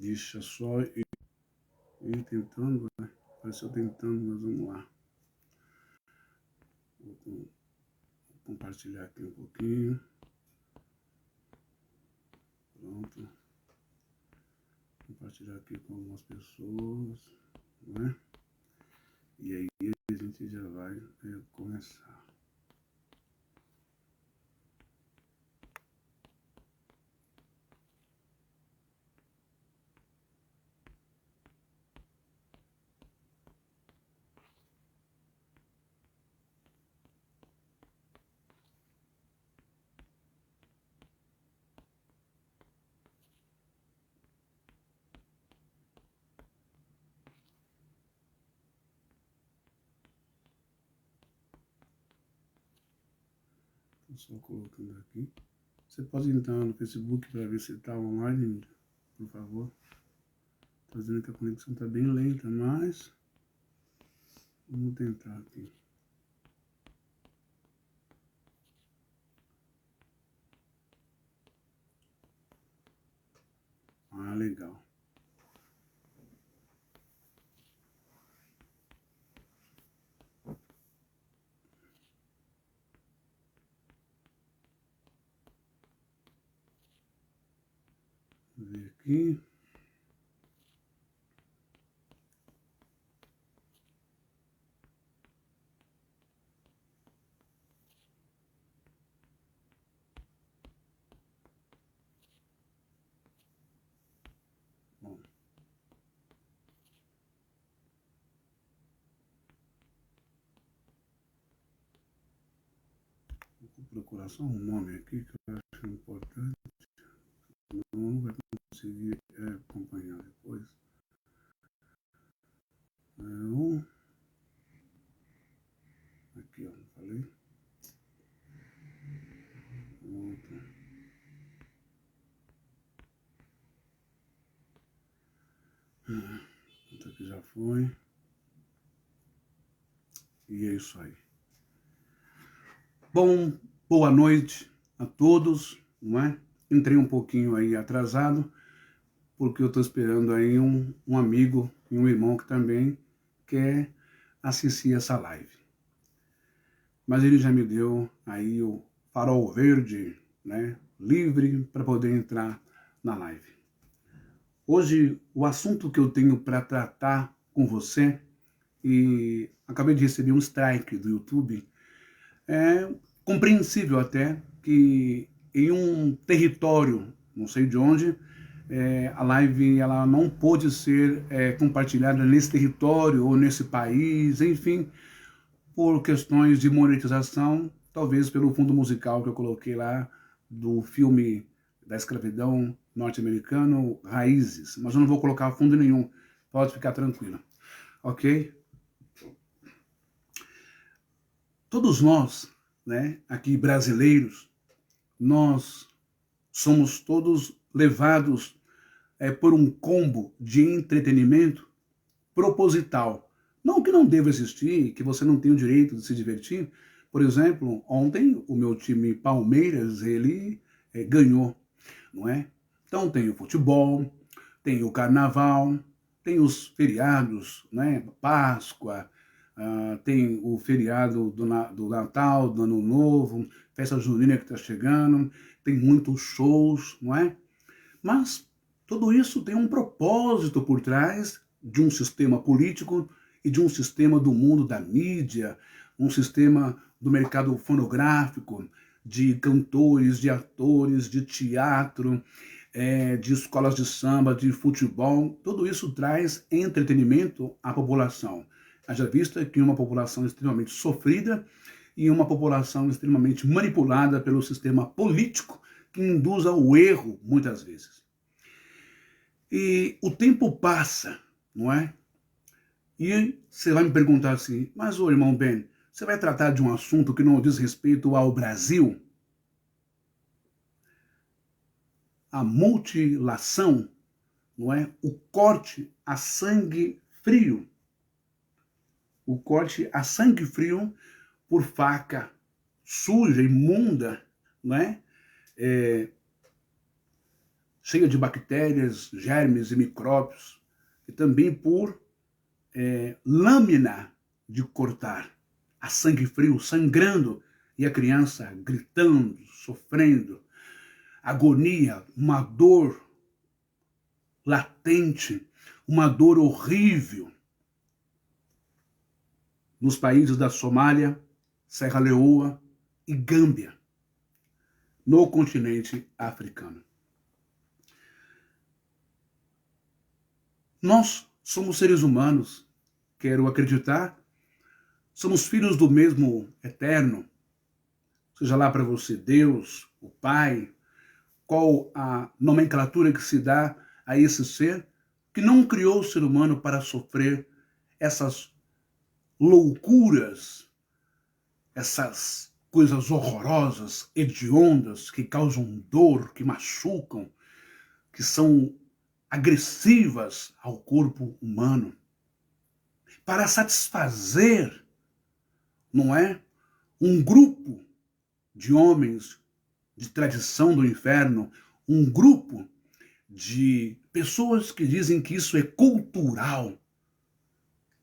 Deixa só ir tentando, né? Apareceu tentando, mas vamos lá. Vou compartilhar aqui um pouquinho. Pronto. Compartilhar aqui com algumas pessoas, né? E aí a gente já vai começar. Estou só colocando aqui. Você pode entrar no Facebook para ver se está online, por favor. Estou dizendo que a conexão está bem lenta, mas vamos tentar aqui. Ah, legal. Vou ver aqui. Bom. Vou procurar só um nome aqui que eu acho importante. Não vai conseguir acompanhar depois. Aqui, ó, não falei? Pronto. Pronto, aqui já foi. E é isso aí. Bom, boa noite a todos, não é? Entrei um pouquinho aí atrasado, porque eu estou esperando aí um amigo e um irmão que também quer assistir essa live. Mas ele já me deu aí o farol verde, né, livre para poder entrar na live. Hoje, o assunto que eu tenho para tratar com você, e acabei de receber um strike do YouTube, é compreensível até que em um território, não sei de onde, a live ela não pôde ser compartilhada nesse território ou nesse país, enfim, por questões de monetização, talvez pelo fundo musical que eu coloquei lá do filme da escravidão norte-americano, Raízes, mas eu não vou colocar fundo nenhum, pode ficar tranquilo, ok? Todos nós, né, aqui brasileiros, nós somos todos levados por um combo de entretenimento proposital. Não que não deva existir, que você não tem o direito de se divertir. Por exemplo, ontem o meu time Palmeiras, ele ganhou, não é? Então tem o futebol, tem o carnaval, tem os feriados, né? Páscoa, tem o feriado do Natal, do Ano Novo, festa junina que está chegando, tem muitos shows, não é? Mas tudo isso tem um propósito por trás de um sistema político e de um sistema do mundo da mídia, um sistema do mercado fonográfico, de cantores, de atores, de teatro, de escolas de samba, de futebol. Tudo isso traz entretenimento à população. Haja vista que uma população extremamente sofrida e uma população extremamente manipulada pelo sistema político que induz ao erro muitas vezes. E o tempo passa, não é? E você vai me perguntar assim, mas ô irmão Ben, você vai tratar de um assunto que não diz respeito ao Brasil? A mutilação, não é? O corte a sangue frio. O corte a sangue frio por faca suja, imunda, não é? cheia de bactérias, germes e micróbios, e também por lâmina de cortar, a sangue frio, sangrando, e a criança gritando, sofrendo, agonia, uma dor latente, uma dor horrível. Nos países da Somália, Serra Leoa e Gâmbia, no continente africano. Nós somos seres humanos, quero acreditar, somos filhos do mesmo Eterno, seja lá para você Deus, o Pai, qual a nomenclatura que se dá a esse ser, que não criou o ser humano para sofrer essas loucuras, essas coisas horrorosas, hediondas, que causam dor, que machucam, que são agressivas ao corpo humano, para satisfazer, não é, um grupo de homens de tradição do inferno, um grupo de pessoas que dizem que isso é cultural.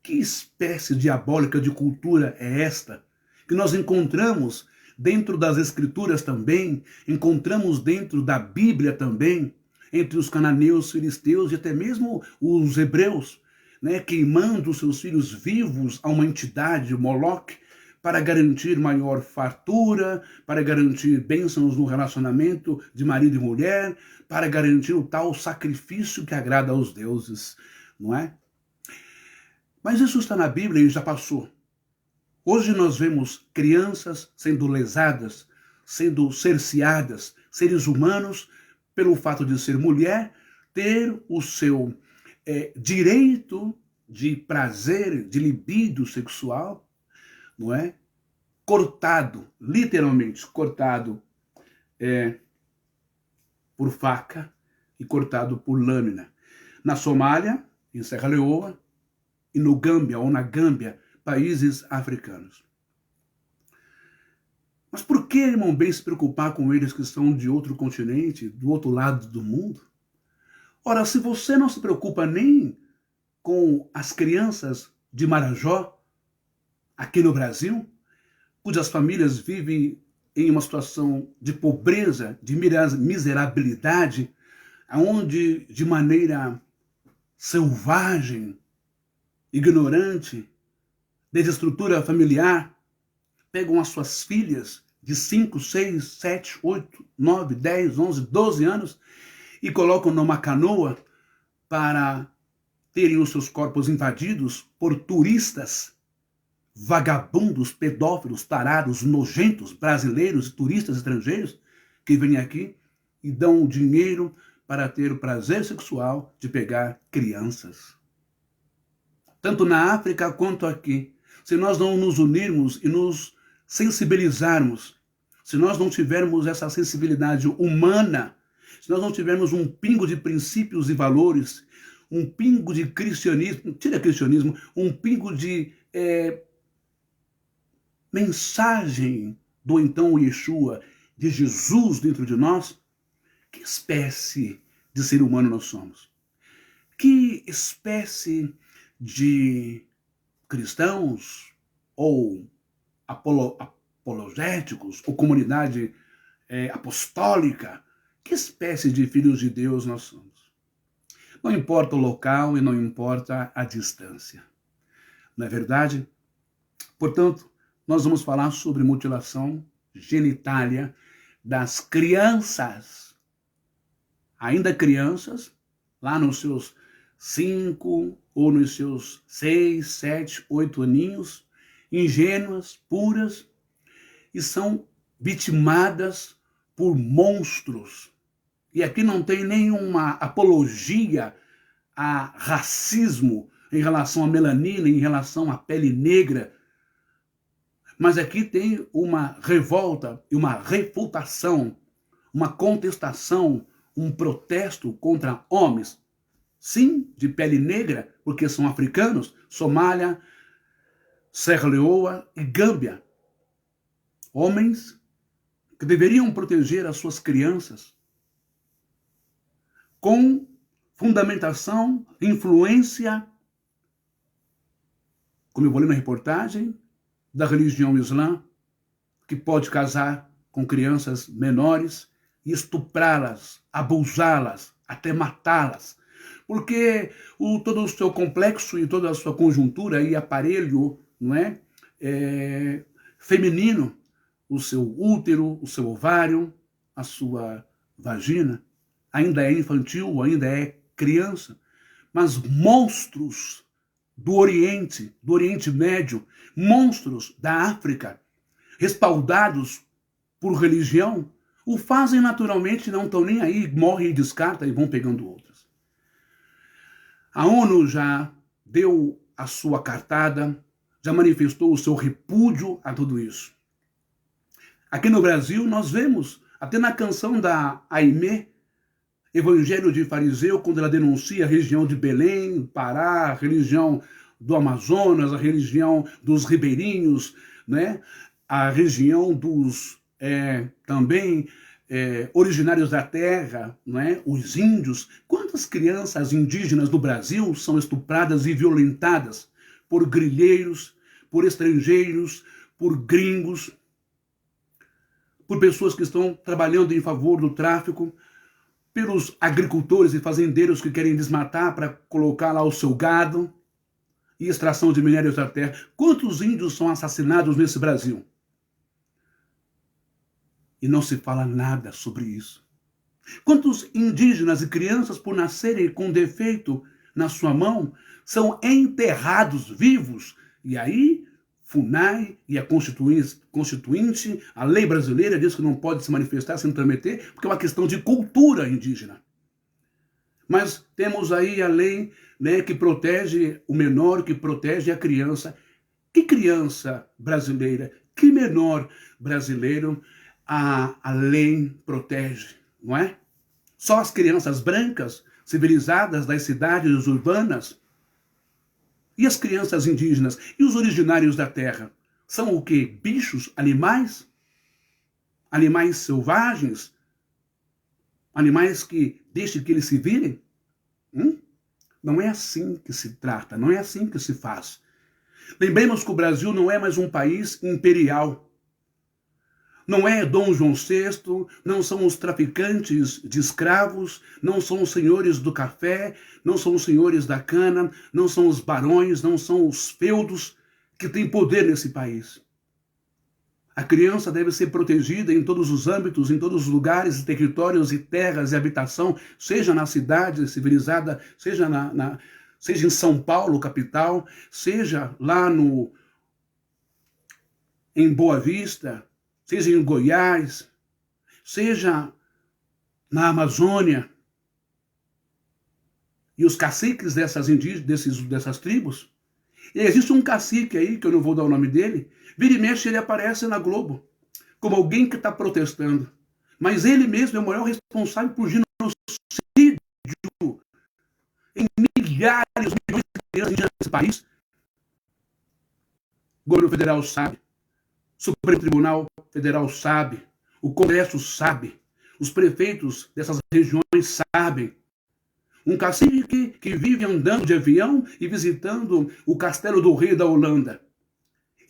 Que espécie diabólica de cultura é esta? Que nós encontramos dentro das Escrituras também, encontramos dentro da Bíblia também, entre os cananeus, filisteus e até mesmo os hebreus, né, queimando seus filhos vivos a uma entidade, Moloque, para garantir maior fartura, para garantir bênçãos no relacionamento de marido e mulher, para garantir o tal sacrifício que agrada aos deuses, não é? Mas isso está na Bíblia e já passou. Hoje nós vemos crianças sendo lesadas, sendo cerceadas, seres humanos, pelo fato de ser mulher, ter o seu direito de prazer, de libido sexual, não é? Cortado, literalmente cortado por faca e cortado por lâmina. Na Somália, em Serra Leoa, e no Gâmbia ou na Gâmbia, países africanos. Mas por que, irmão, bem se preocupar com eles que estão de outro continente, do outro lado do mundo? Ora, se você não se preocupa nem com as crianças de Marajó, aqui no Brasil, cujas famílias vivem em uma situação de pobreza, de miserabilidade, onde de maneira selvagem, ignorante, desestrutura familiar, pegam as suas filhas de 5, 6, 7, 8, 9, 10, 11, 12 anos e colocam numa canoa para terem os seus corpos invadidos por turistas, vagabundos, pedófilos, tarados, nojentos, brasileiros e turistas estrangeiros que vêm aqui e dão dinheiro para ter o prazer sexual de pegar crianças. Tanto na África quanto aqui. Se nós não nos unirmos e nos sensibilizarmos, se nós não tivermos essa sensibilidade humana, se nós não tivermos um pingo de princípios e valores, um pingo de cristianismo, um pingo de mensagem do então Yeshua, de Jesus dentro de nós, que espécie de ser humano nós somos? Que espécie de cristãos ou apologéticos ou comunidade apostólica, que espécie de filhos de Deus nós somos? Não importa o local e não importa a distância. Não é verdade? Portanto, nós vamos falar sobre mutilação genitália das crianças, ainda crianças, lá nos seus 5 ou nos seus 6, 7, 8 aninhos, ingênuas, puras, e são vitimadas por monstros. E aqui não tem nenhuma apologia a racismo em relação à melanina, em relação à pele negra, mas aqui tem uma revolta e uma refutação, uma contestação, um protesto contra homens, sim, de pele negra, porque são africanos, Somália, Serra Leoa e Gâmbia. Homens que deveriam proteger as suas crianças, com fundamentação, influência, como eu vou ler na reportagem, da religião islã, que pode casar com crianças menores e estuprá-las, abusá-las, até matá-las. Porque todo o seu complexo e toda a sua conjuntura e aparelho, não é? Feminino, o seu útero, o seu ovário, a sua vagina, ainda é infantil, ainda é criança. Mas monstros do Oriente Médio, monstros da África, respaldados por religião, o fazem naturalmente, não estão nem aí, morrem e descartam e vão pegando outras. A ONU já deu a sua cartada, já manifestou o seu repúdio a tudo isso. Aqui no Brasil nós vemos, até na canção da Aimee, Evangelho de Fariseu, quando ela denuncia a região de Belém, Pará, a religião do Amazonas, a religião dos ribeirinhos, né? A região dos também originários da terra, né? Os índios. Quantas crianças indígenas do Brasil são estupradas e violentadas por grileiros, por estrangeiros, por gringos, por pessoas que estão trabalhando em favor do tráfico, pelos agricultores e fazendeiros que querem desmatar para colocar lá o seu gado e extração de minérios da terra. Quantos índios são assassinados nesse Brasil? E não se fala nada sobre isso. Quantos indígenas e crianças, por nascerem com defeito na sua mão, são enterrados vivos? E aí, FUNAI e a Constituinte, a lei brasileira diz que não pode se manifestar, se intrometer, porque é uma questão de cultura indígena. Mas temos aí a lei, né, que protege o menor, que protege a criança. Que criança brasileira, que menor brasileiro a lei protege, não é? Só as crianças brancas, civilizadas das cidades urbanas. E as crianças indígenas e os originários da terra são o quê? Bichos? Animais? Animais selvagens? Animais que deixem que eles se virem? Não é assim que se trata, não é assim que se faz. Lembremos que o Brasil não é mais um país imperial. Não é Dom João VI, não são os traficantes de escravos, não são os senhores do café, não são os senhores da cana, não são os barões, não são os feudos que têm poder nesse país. A criança deve ser protegida em todos os âmbitos, em todos os lugares, territórios e terras e habitação, seja na cidade civilizada, seja em São Paulo, capital, seja lá em Boa Vista, seja em Goiás, seja na Amazônia. E os caciques dessas tribos, e existe um cacique aí, que eu não vou dar o nome dele, vira e mexe ele aparece na Globo, como alguém que está protestando. Mas ele mesmo é o maior responsável por genocídio em milhares, milhões de crianças nesse país. O governo federal sabe. O Supremo Tribunal Federal sabe, o Congresso sabe, os prefeitos dessas regiões sabem. Um cacique que vive andando de avião e visitando o castelo do rei da Holanda.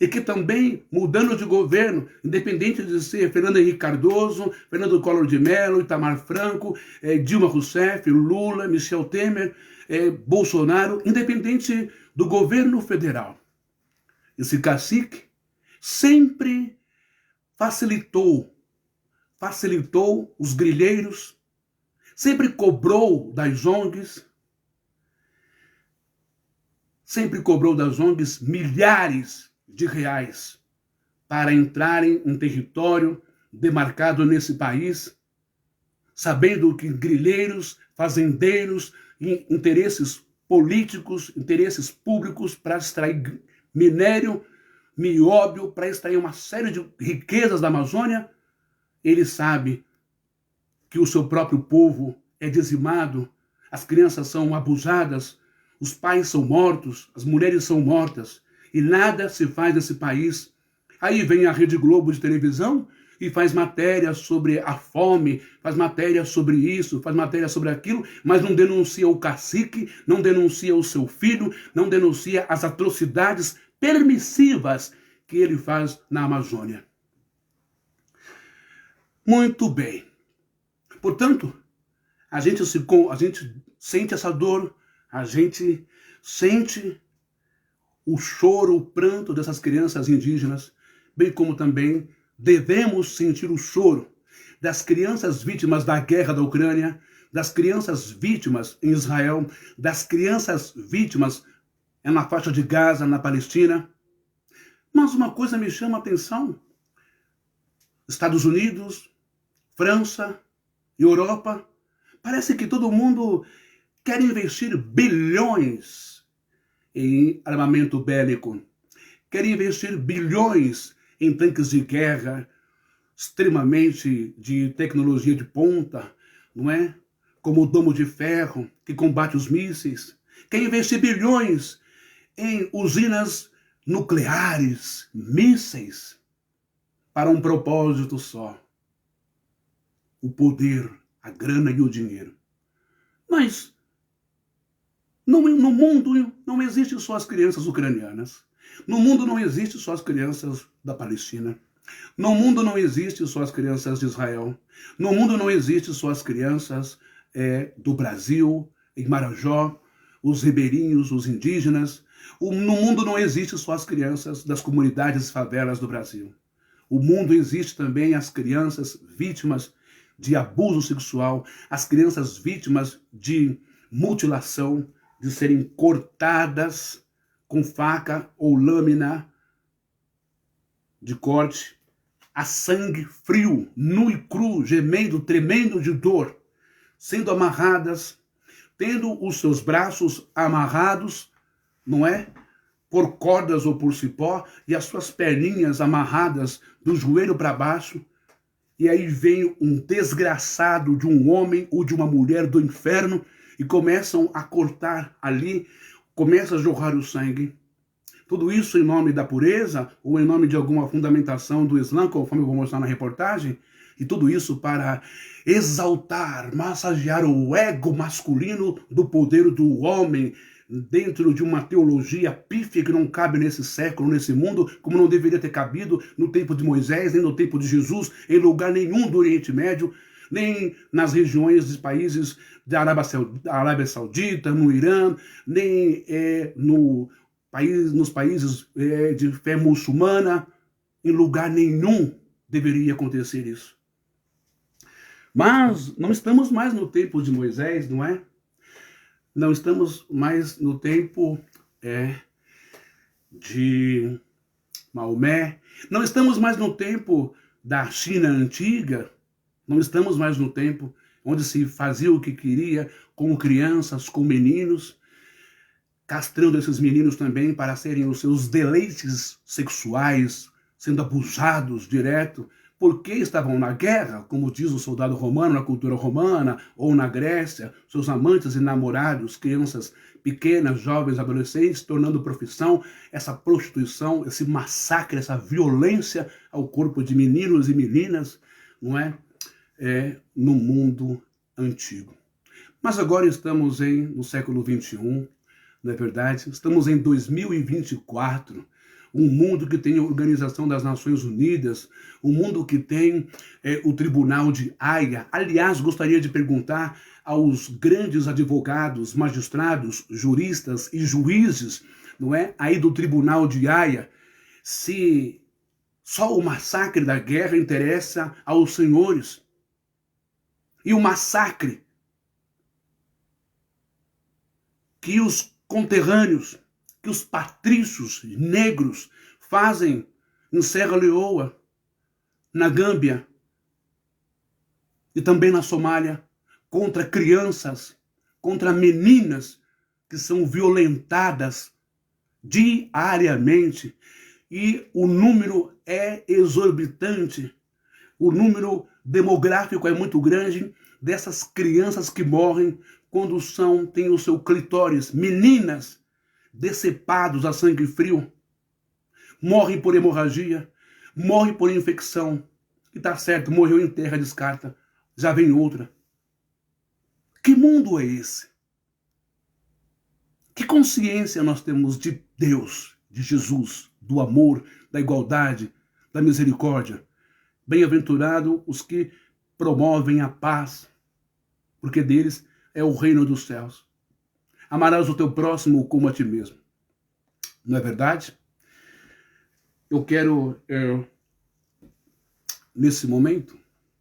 E que também, mudando de governo, independente de ser Fernando Henrique Cardoso, Fernando Collor de Mello, Itamar Franco, Dilma Rousseff, Lula, Michel Temer, Bolsonaro, independente do governo federal. Esse cacique sempre facilitou os grileiros, sempre cobrou das ONGs milhares de reais para entrarem em território demarcado nesse país, sabendo que grileiros, fazendeiros, interesses políticos, interesses públicos para extrair minério, nióbio, para extrair uma série de riquezas da Amazônia, ele sabe que o seu próprio povo é dizimado, as crianças são abusadas, os pais são mortos, as mulheres são mortas, e nada se faz nesse país. Aí vem a Rede Globo de televisão e faz matéria sobre a fome, faz matéria sobre isso, faz matéria sobre aquilo, mas não denuncia o cacique, não denuncia o seu filho, não denuncia as atrocidades permissivas que ele faz na Amazônia. Muito bem. Portanto, a gente sente essa dor, a gente sente o choro, o pranto dessas crianças indígenas, bem como também devemos sentir o choro das crianças vítimas da guerra da Ucrânia, das crianças vítimas em Israel, das crianças vítimas na faixa de Gaza, na Palestina. Mas uma coisa me chama a atenção. Estados Unidos, França, Europa, parece que todo mundo quer investir bilhões em armamento bélico, quer investir bilhões em tanques de guerra, extremamente de tecnologia de ponta, não é? Como o domo de ferro, que combate os mísseis, quer investir bilhões em usinas nucleares, mísseis, para um propósito só: o poder, a grana e o dinheiro. Mas no mundo não existem só as crianças ucranianas. No mundo não existem só as crianças da Palestina. No mundo não existem só as crianças de Israel. No mundo não existem só as crianças do Brasil, em Marajó, os ribeirinhos, os indígenas. No mundo não existem só as crianças das comunidades e favelas do Brasil. O mundo existe também as crianças vítimas de abuso sexual, as crianças vítimas de mutilação, de serem cortadas com faca ou lâmina de corte, a sangue frio, nu e cru, gemendo, tremendo de dor, sendo amarradas, tendo os seus braços amarrados, não é? Por cordas ou por cipó, e as suas perninhas amarradas do joelho para baixo. E aí vem um desgraçado de um homem ou de uma mulher do inferno e começam a cortar ali, começa a jorrar o sangue. Tudo isso em nome da pureza ou em nome de alguma fundamentação do Islã, conforme eu vou mostrar na reportagem. E tudo isso para exaltar, massagear o ego masculino do poder do homem, dentro de uma teologia pífia que não cabe nesse século, nesse mundo, como não deveria ter cabido no tempo de Moisés, nem no tempo de Jesus, em lugar nenhum do Oriente Médio, nem nas regiões dos países da Arábia Saudita, no Irã, nem nos países de fé muçulmana. Em lugar nenhum deveria acontecer isso. Mas não estamos mais no tempo de Moisés, não é? Não estamos mais no tempo de Maomé. Não estamos mais no tempo da China antiga. Não estamos mais no tempo onde se fazia o que queria com crianças, com meninos, castrando esses meninos também para serem os seus deleites sexuais, sendo abusados direto, porque estavam na guerra, como diz o soldado romano, na cultura romana, ou na Grécia, seus amantes e namorados, crianças pequenas, jovens, adolescentes, tornando profissão essa prostituição, esse massacre, essa violência ao corpo de meninos e meninas, não é? No mundo antigo. Mas agora estamos no século XXI, não é verdade? Estamos em 2024, um mundo que tem a Organização das Nações Unidas, um mundo que tem o Tribunal de Haia. Aliás, gostaria de perguntar aos grandes advogados, magistrados, juristas e juízes, não é, aí do Tribunal de Haia, se só o massacre da guerra interessa aos senhores. E o massacre que os conterrâneos, que os patrícios negros fazem em Serra Leoa, na Gâmbia e também na Somália, contra crianças, contra meninas que são violentadas diariamente. E o número é exorbitante, o número demográfico é muito grande dessas crianças que morrem quando têm o seu clitóris, meninas decepados a sangue frio, morrem por hemorragia, morrem por infecção, E tá certo, morreu em terra, descarta, já vem outra. Que mundo é esse? Que consciência nós temos de Deus, de Jesus, do amor, da igualdade, da misericórdia? Bem-aventurado os que promovem a paz, porque deles é o reino dos céus. Amarás o teu próximo como a ti mesmo. Não é verdade? Eu quero, nesse momento,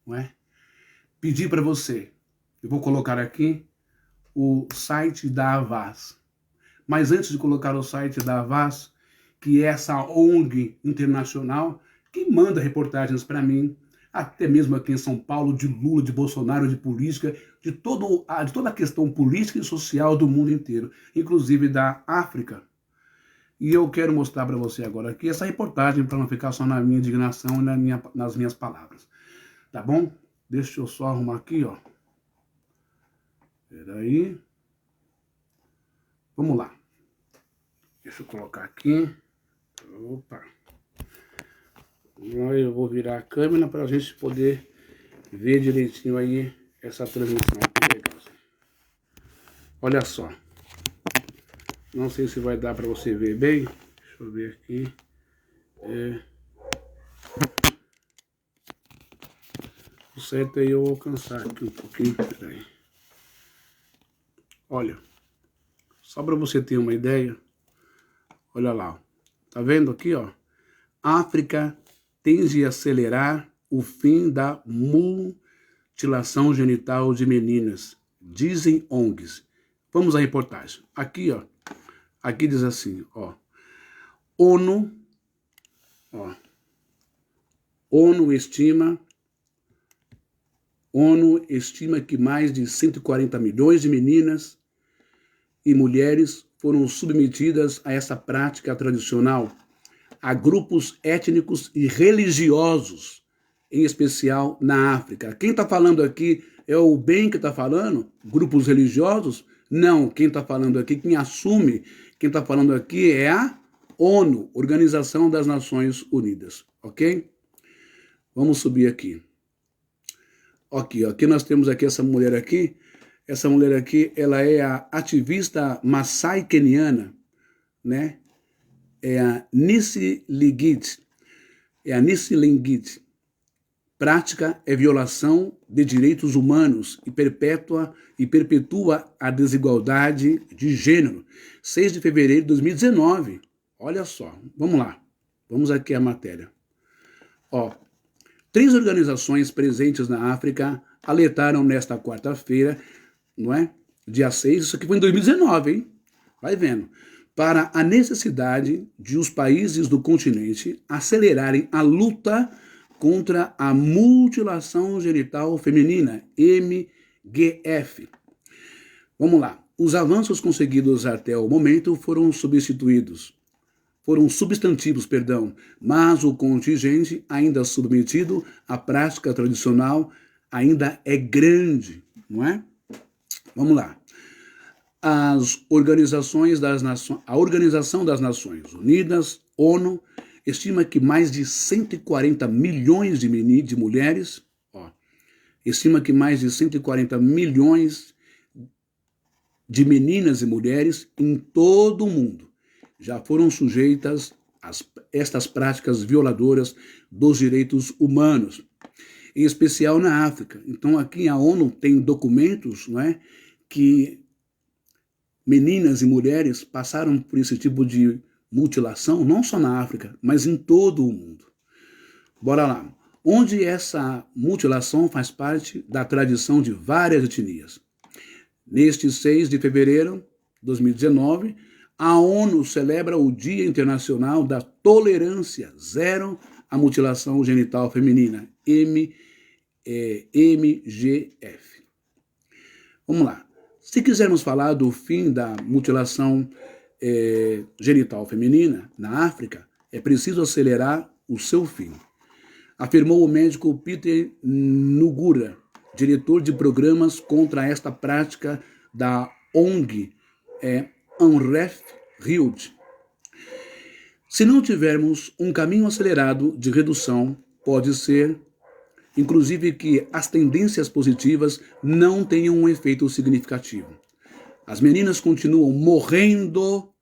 não é, pedir para você, eu vou colocar aqui o site da Havas. Mas antes de colocar o site da Havas, que é essa ONG internacional que manda reportagens para mim, até mesmo aqui em São Paulo, de Lula, de Bolsonaro, de política, de toda a questão política e social do mundo inteiro, inclusive da África. E eu quero mostrar para você agora aqui essa reportagem, para não ficar só na minha indignação e nas minhas palavras. Tá bom? Deixa eu só arrumar aqui, ó. Peraí. Vamos lá. Deixa eu colocar aqui. Opa. Eu vou virar a câmera para a gente poder ver direitinho aí essa transmissão. Que legal. Olha só. Não sei se vai dar para você ver bem. Deixa eu ver aqui. O certo é eu alcançar aqui um pouquinho. Peraí. Olha. Só para você ter uma ideia. Olha lá. Tá vendo aqui, ó? África tende a acelerar o fim da mutilação genital de meninas, dizem ONGs. Vamos à reportagem. Aqui, ó. Aqui diz assim, ó. ONU estima que mais de 140 milhões de meninas e mulheres foram submetidas a essa prática tradicional, a grupos étnicos e religiosos, em especial na África. Quem está falando aqui é o bem que está falando? Grupos religiosos? Não, quem está falando aqui, quem assume, quem está falando aqui é a ONU, Organização das Nações Unidas, ok? Vamos subir aqui. Aqui nós temos aqui essa mulher aqui. Essa mulher aqui, ela é a ativista Maasai keniana, né? É a Nisi Ligit. Prática é violação de direitos humanos e perpetua a desigualdade de gênero. 6 de fevereiro de 2019. Olha só, vamos lá. Vamos aqui a matéria. 3 organizações presentes na África alertaram nesta quarta-feira, não é? Dia 6, isso aqui foi em 2019, hein? Vai vendo. Para a necessidade de os países do continente acelerarem a luta contra a mutilação genital feminina, MGF. Vamos lá. Os avanços conseguidos até o momento foram substantivos, mas o contingente ainda submetido à prática tradicional ainda é grande, não é? Vamos lá. A Organização das Nações Unidas, ONU, estima que mais de 140 milhões de mulheres, estima que mais de 140 milhões de meninas e mulheres em todo o mundo já foram sujeitas a estas práticas violadoras dos direitos humanos, em especial na África. Então, aqui a ONU tem documentos, não é, que meninas e mulheres passaram por esse tipo de mutilação, não só na África, mas em todo o mundo. Bora lá. Onde essa mutilação faz parte da tradição de várias etnias. Neste 6 de fevereiro de 2019, a ONU celebra o Dia Internacional da Tolerância Zero à Mutilação Genital Feminina, MGF. Vamos lá. Se quisermos falar do fim da mutilação genital feminina na África, é preciso acelerar o seu fim, afirmou o médico Peter Ngura, diretor de programas contra esta prática da ONG Unref Hild. Se não tivermos um caminho acelerado de redução, pode ser inclusive que as tendências positivas não tenham um efeito significativo. As meninas continuam morrendo,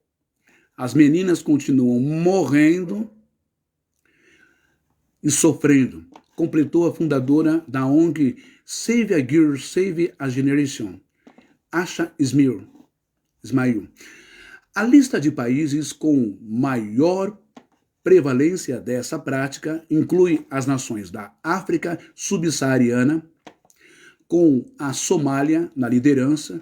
e sofrendo, completou a fundadora da ONG Save a Girl, Save a Generation, Asha Ismail. A lista de países com maior prevalência dessa prática inclui as nações da África subsaariana, com a Somália na liderança,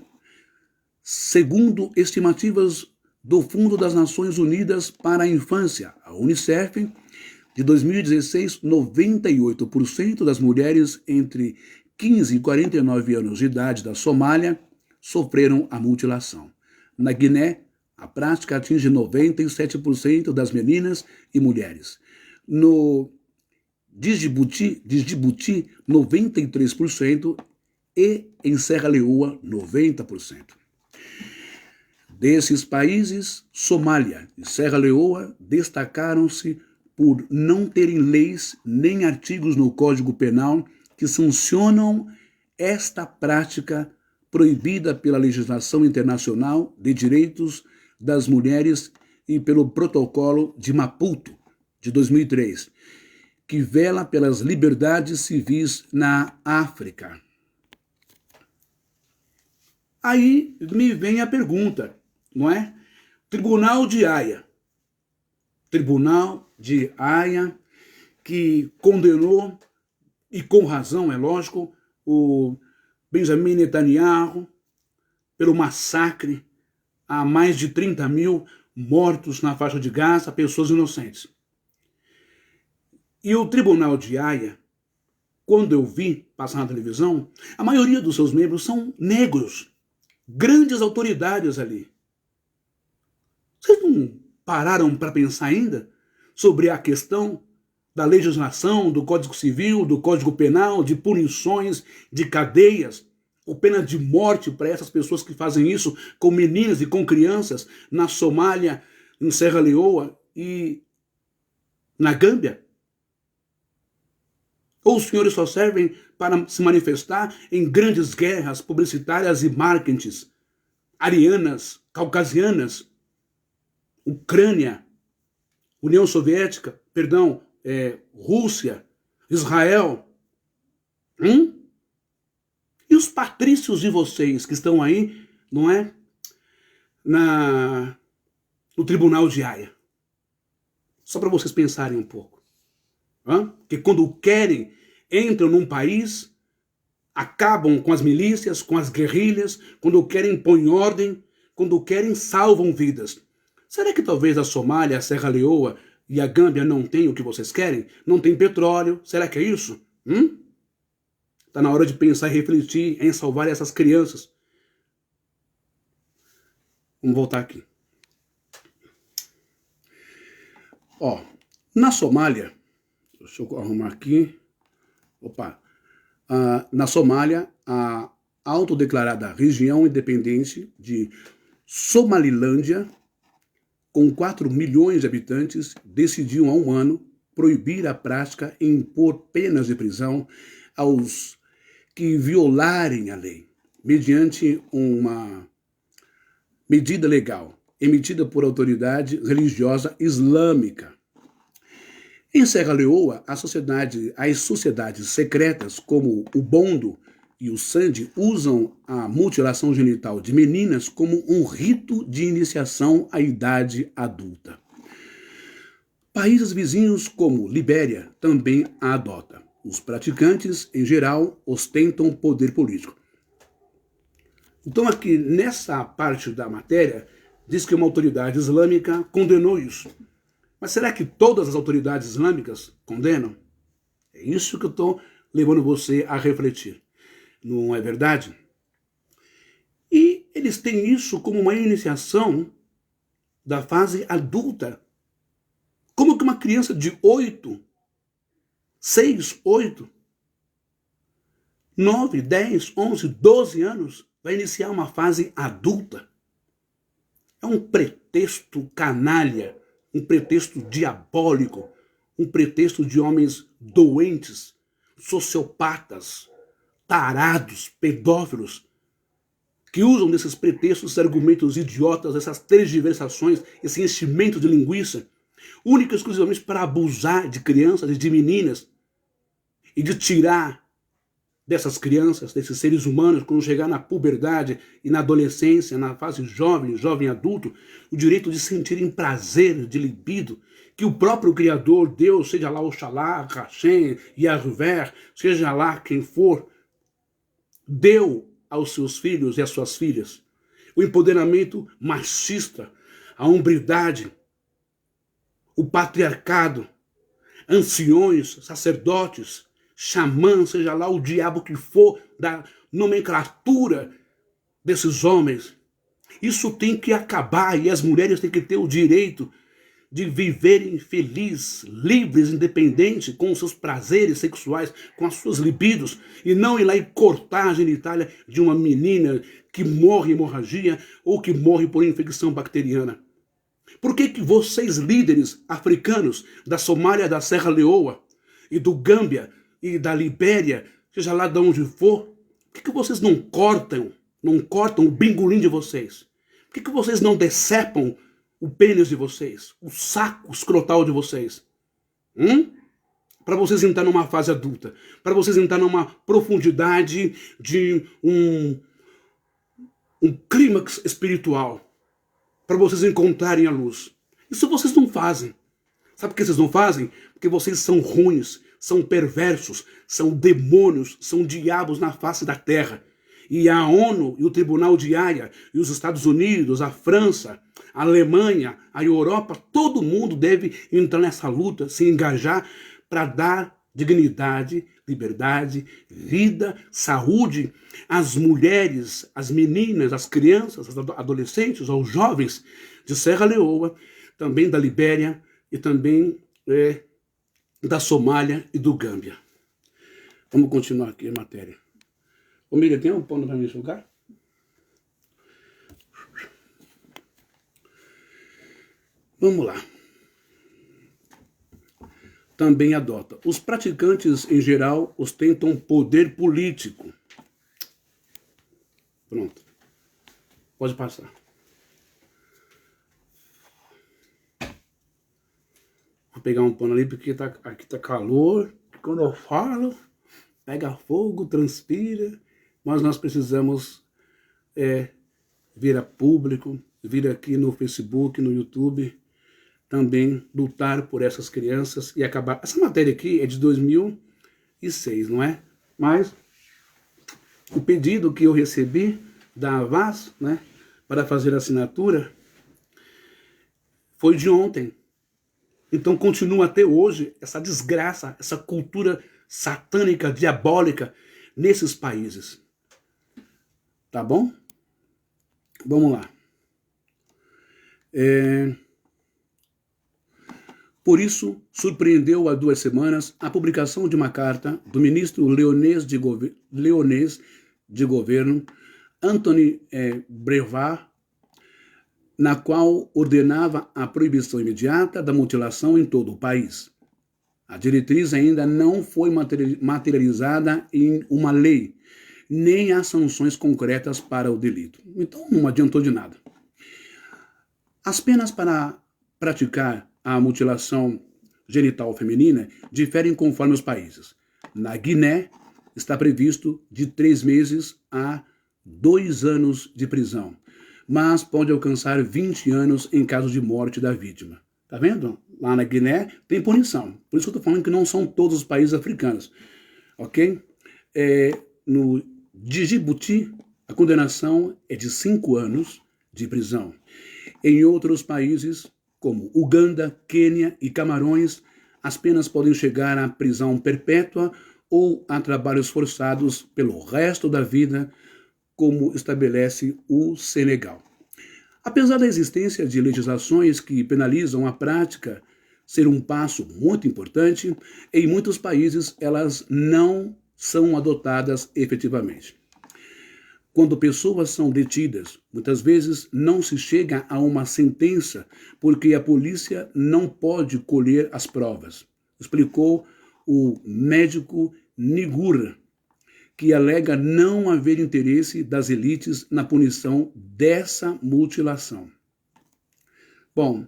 segundo estimativas do Fundo das Nações Unidas para a Infância, a UNICEF, de 2016, 98% das mulheres entre 15 e 49 anos de idade da Somália sofreram a mutilação. Na Guiné, a prática atinge 97% das meninas e mulheres. No Djibouti, 93% e em Serra Leoa, 90%. Desses países, Somália e Serra Leoa destacaram-se por não terem leis nem artigos no Código Penal que sancionam esta prática proibida pela legislação internacional de direitos das mulheres e pelo Protocolo de Maputo, de 2003, que vela pelas liberdades civis na África. Aí me vem a pergunta, não é? Tribunal de Haia, que condenou, e com razão, é lógico, o Benjamin Netanyahu pelo massacre a mais de 30 mil mortos na faixa de Gaza, pessoas inocentes. E o Tribunal de Haia, quando eu vi passar na televisão, a maioria dos seus membros são negros, grandes autoridades ali. Vocês não pararam para pensar ainda sobre a questão da legislação, do Código Civil, do Código Penal, de punições, de cadeias, ou pena de morte para essas pessoas que fazem isso com meninas e com crianças na Somália, em Serra Leoa e na Gâmbia? Ou os senhores só servem para se manifestar em grandes guerras publicitárias e marketings, arianas, caucasianas, Ucrânia, União Soviética, Rússia, Israel? E os patrícios de vocês que estão aí, não é? No Tribunal de Haia. Só para vocês pensarem um pouco. Porque quando querem, entram num país, acabam com as milícias, com as guerrilhas, quando querem, põem ordem, quando querem, salvam vidas. Será que talvez a Somália, a Serra Leoa e a Gâmbia não tenham o que vocês querem? Não tem petróleo? Será que é isso? Está na hora de pensar e refletir em salvar essas crianças. Vamos voltar aqui. Na Somália, deixa eu arrumar aqui. Na Somália, a autodeclarada região independente de Somalilândia, com 4 milhões de habitantes, decidiu há um ano proibir a prática e impor penas de prisão aos que violarem a lei, mediante uma medida legal emitida por autoridade religiosa islâmica. Em Serra Leoa, as sociedades secretas, como o Bondo e o Sandi, usam a mutilação genital de meninas como um rito de iniciação à idade adulta. Países vizinhos, como Libéria, também a adotam. Os praticantes, em geral, ostentam poder político. Então, aqui, nessa parte da matéria, diz que uma autoridade islâmica condenou isso. Mas será que todas as autoridades islâmicas condenam? É isso que eu estou levando você a refletir. Não é verdade? E eles têm isso como uma iniciação da fase adulta. Como que uma criança de 6, 8, 9, 10, 11, 12 anos vai iniciar uma fase adulta? É um pretexto canalha, um pretexto diabólico, um pretexto de homens doentes, sociopatas, tarados, pedófilos, que usam desses pretextos, argumentos idiotas, essas tergiversações, esse enchimento de linguiça, única e exclusivamente para abusar de crianças e de meninas e de tirar dessas crianças, desses seres humanos, quando chegar na puberdade e na adolescência, na fase jovem, jovem adulto, o direito de sentirem prazer, de libido, que o próprio Criador, Deus, seja lá Oxalá, Hashem, Yahvé, seja lá quem for, deu aos seus filhos e às suas filhas. O empoderamento machista, a hombridade, o patriarcado, anciões, sacerdotes, xamã, seja lá o diabo que for, da nomenclatura desses homens. Isso tem que acabar e as mulheres têm que ter o direito de viverem felizes, livres, independentes, com os seus prazeres sexuais, com as suas libidos, e não ir lá e cortar a genitália de uma menina que morre em hemorragia ou que morre por infecção bacteriana. Por que vocês, líderes africanos da Somália, da Serra Leoa e do Gâmbia e da Libéria, seja lá de onde for, por que vocês não cortam o bingolim de vocês? Por que vocês não decepam o pênis de vocês, o saco escrotal de vocês? Para vocês entrar numa fase adulta, para vocês entrar numa profundidade de um clímax espiritual, para vocês encontrarem a luz. Isso vocês não fazem. Sabe por que vocês não fazem? Porque vocês são ruins, são perversos, são demônios, são diabos na face da terra. E a ONU e o Tribunal de Haia, e os Estados Unidos, a França, a Alemanha, a Europa, todo mundo deve entrar nessa luta, se engajar para dar dignidade, liberdade, vida, saúde às mulheres, às meninas, às crianças, aos adolescentes, aos jovens de Serra Leoa, também da Libéria e também da Somália e do Gâmbia. Vamos continuar aqui a matéria. Ô, Miriam, tem um pano para me enxugar? Vamos lá. Também adota. Os praticantes, em geral, ostentam poder político. Pronto. Pode passar. Vou pegar um pano ali, porque aqui tá calor. Quando eu falo, pega fogo, transpira. Mas nós precisamos vir a público, vir aqui no Facebook, no YouTube, também lutar por essas crianças e acabar. Essa matéria aqui é de 2006, não é? Mas o pedido que eu recebi da Avaz, né, para fazer a assinatura, foi de ontem. Então continua até hoje essa desgraça, essa cultura satânica, diabólica nesses países. Tá bom? Vamos lá. Por isso, surpreendeu há 2 semanas a publicação de uma carta do ministro leonês de governo, Anthony Brevard, na qual ordenava a proibição imediata da mutilação em todo o país. A diretriz ainda não foi materializada em uma lei, nem há sanções concretas para o delito. Então não adiantou de nada. As penas para praticar a mutilação genital feminina diferem conforme os países. Na Guiné está previsto de 3 meses a 2 anos de prisão, mas pode alcançar 20 anos em caso de morte da vítima. Tá vendo? Lá na Guiné tem punição. Por isso que eu estou falando que não são todos os países africanos. Ok? No Djibouti, a condenação é de 5 anos de prisão. Em outros países, como Uganda, Quênia e Camarões, as penas podem chegar à prisão perpétua ou a trabalhos forçados pelo resto da vida, como estabelece o Senegal. Apesar da existência de legislações que penalizam a prática ser um passo muito importante, em muitos países elas não são adotadas efetivamente. Quando pessoas são detidas, muitas vezes não se chega a uma sentença porque a polícia não pode colher as provas, explicou o médico Nigura, que alega não haver interesse das elites na punição dessa mutilação. Bom,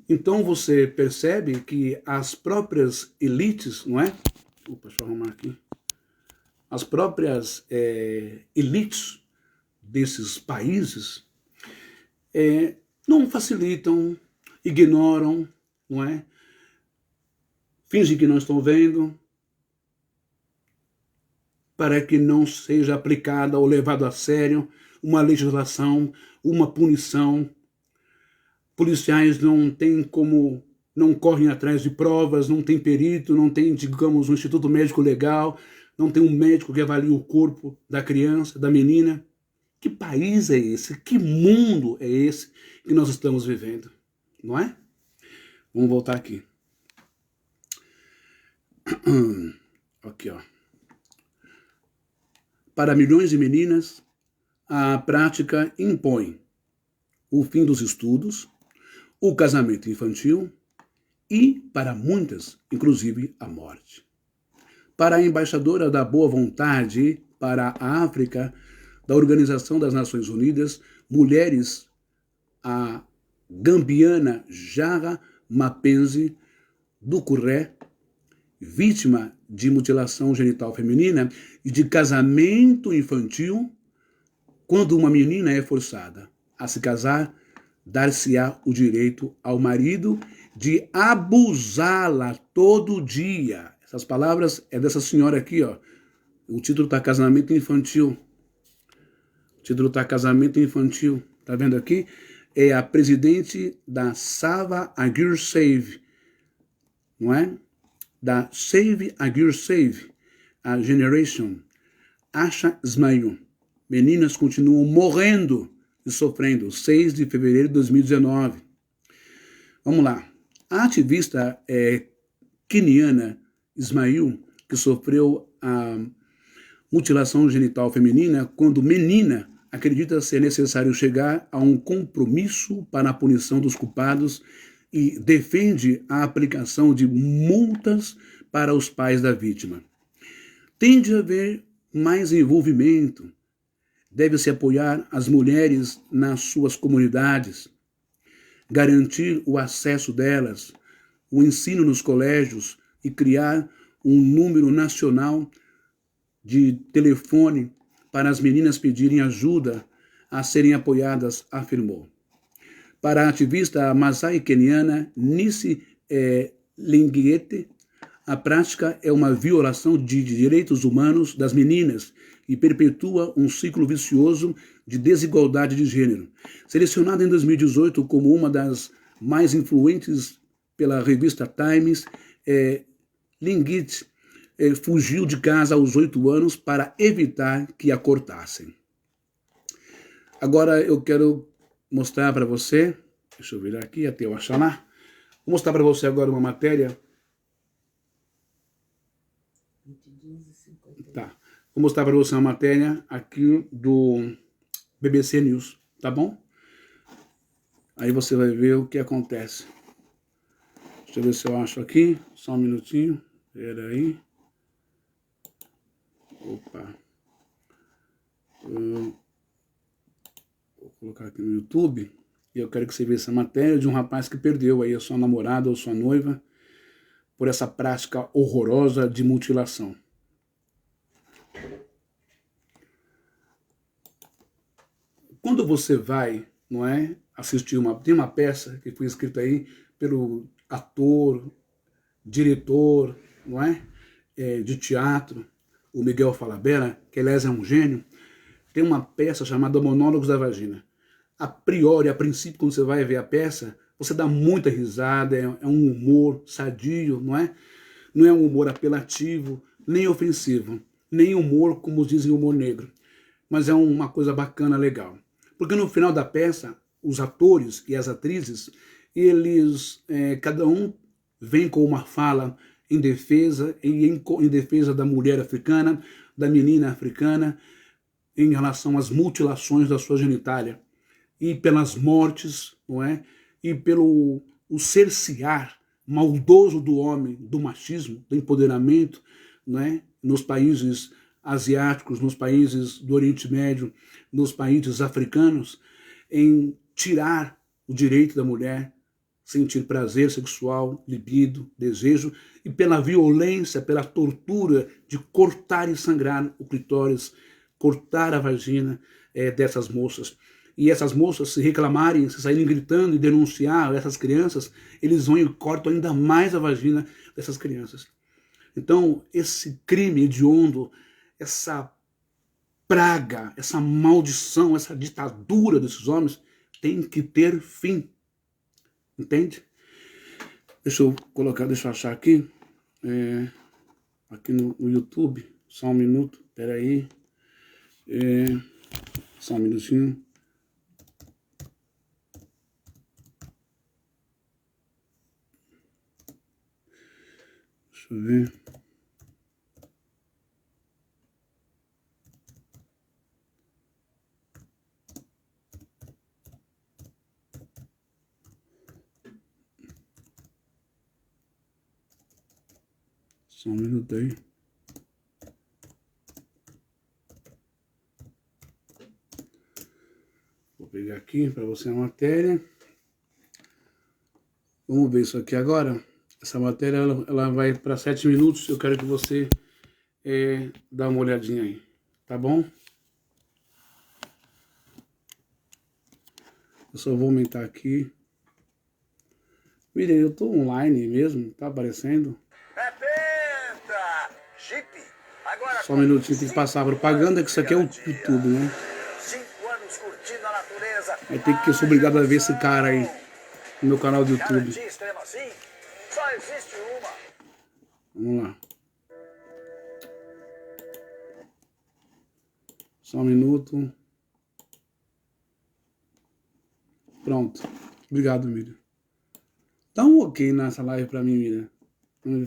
então você percebe que as próprias elites, não é? Opa, deixa eu arrumar aqui. As próprias elites desses países não facilitam, ignoram, não é? Fingem que não estão vendo, para que não seja aplicada ou levada a sério uma legislação, uma punição. Policiais não têm como, não correm atrás de provas, não tem perito, não tem, digamos, um instituto médico legal, não tem um médico que avalie o corpo da criança, da menina. Que país é esse? Que mundo é esse que nós estamos vivendo? Não é? Vamos voltar aqui. Aqui, ó. Para milhões de meninas, a prática impõe o fim dos estudos, o casamento infantil e, para muitas, inclusive, a morte. Para a embaixadora da boa vontade para a África, da Organização das Nações Unidas, mulheres, a gambiana Jara Mapenzi Doucouré, vítima de mutilação genital feminina e de casamento infantil, quando uma menina é forçada a se casar, dar-se-á o direito ao marido de abusá-la todo dia. Essas palavras é dessa senhora aqui, ó. O título está Casamento Infantil. O título está Casamento Infantil. Tá vendo aqui? É a presidente da Save a Girl Save, não é? Da Save a Girl Save, a Generation, Asha Ismail. Meninas continuam morrendo e sofrendo. 6 de fevereiro de 2019. Vamos lá. A ativista queniana Ismail, que sofreu a mutilação genital feminina, quando menina, acredita ser necessário chegar a um compromisso para a punição dos culpados e defende a aplicação de multas para os pais da vítima. Tem de haver mais envolvimento. Deve-se apoiar as mulheres nas suas comunidades, garantir o acesso delas, o ensino nos colégios e criar um número nacional de telefone para as meninas pedirem ajuda a serem apoiadas, afirmou. Para a ativista Masai queniana Nisi Lingiete, a prática é uma violação de direitos humanos das meninas e perpetua um ciclo vicioso de desigualdade de gênero. Selecionada em 2018 como uma das mais influentes pela revista Times, Lingiete fugiu de casa aos 8 anos para evitar que a cortassem. Agora eu quero mostrar para você, deixa eu virar aqui até eu achar lá, vou mostrar para você agora uma matéria. Tá. Vou mostrar para você uma matéria aqui do BBC News, tá bom? Aí você vai ver o que acontece. Deixa eu ver se eu acho aqui, só um minutinho, espera aí. Opa. Vou colocar aqui no YouTube e eu quero que você veja essa matéria de um rapaz que perdeu aí a sua namorada ou sua noiva por essa prática horrorosa de mutilação. Quando você vai, não é, assistir tem uma peça que foi escrita aí pelo ator, diretor, não é, de teatro, o Miguel Falabella, que aliás é um gênio, tem uma peça chamada Monólogos da Vagina. A priori, a princípio, quando você vai ver a peça, você dá muita risada, é um humor sadio, não é? Não é um humor apelativo, nem ofensivo, nem humor, como dizem, humor negro. Mas é uma coisa bacana, legal. Porque no final da peça, os atores e as atrizes, eles, cada um vem com uma fala em defesa, em defesa da mulher africana, da menina africana, em relação às mutilações da sua genitália, e pelas mortes, não é? E pelo o cercear maldoso do homem, do machismo, do empoderamento, não é? Nos países asiáticos, nos países do Oriente Médio, nos países africanos, em tirar o direito da mulher sentir prazer sexual, libido, desejo, e pela violência, pela tortura de cortar e sangrar o clitóris, cortar a vagina dessas moças. E essas moças, se reclamarem, se saírem gritando e denunciar essas crianças, eles vão e cortam ainda mais a vagina dessas crianças. Então, esse crime hediondo, essa praga, essa maldição, essa ditadura desses homens tem que ter fim. Entende? Deixa eu achar aqui. Aqui no YouTube. Só um minuto. Espera aí. Só um minutinho. Deixa eu ver. Só um minuto aí. Vou pegar aqui para você a matéria. Vamos ver isso aqui agora. Essa matéria ela vai para 7 minutos. Eu quero que você dá uma olhadinha aí. Tá bom? Eu só vou aumentar aqui. Mire, eu tô online mesmo. Tá aparecendo? Só um minutinho, tem que passar a propaganda, que isso aqui é o YouTube, né? 5 anos curtindo a natureza. Aí tem que eu sou obrigado a ver esse cara aí no meu canal do YouTube. Garantia extrema assim? Só existe uma. Vamos lá. Só um minuto. Pronto. Obrigado, Miriam. Dá um ok nessa live pra mim, Miriam.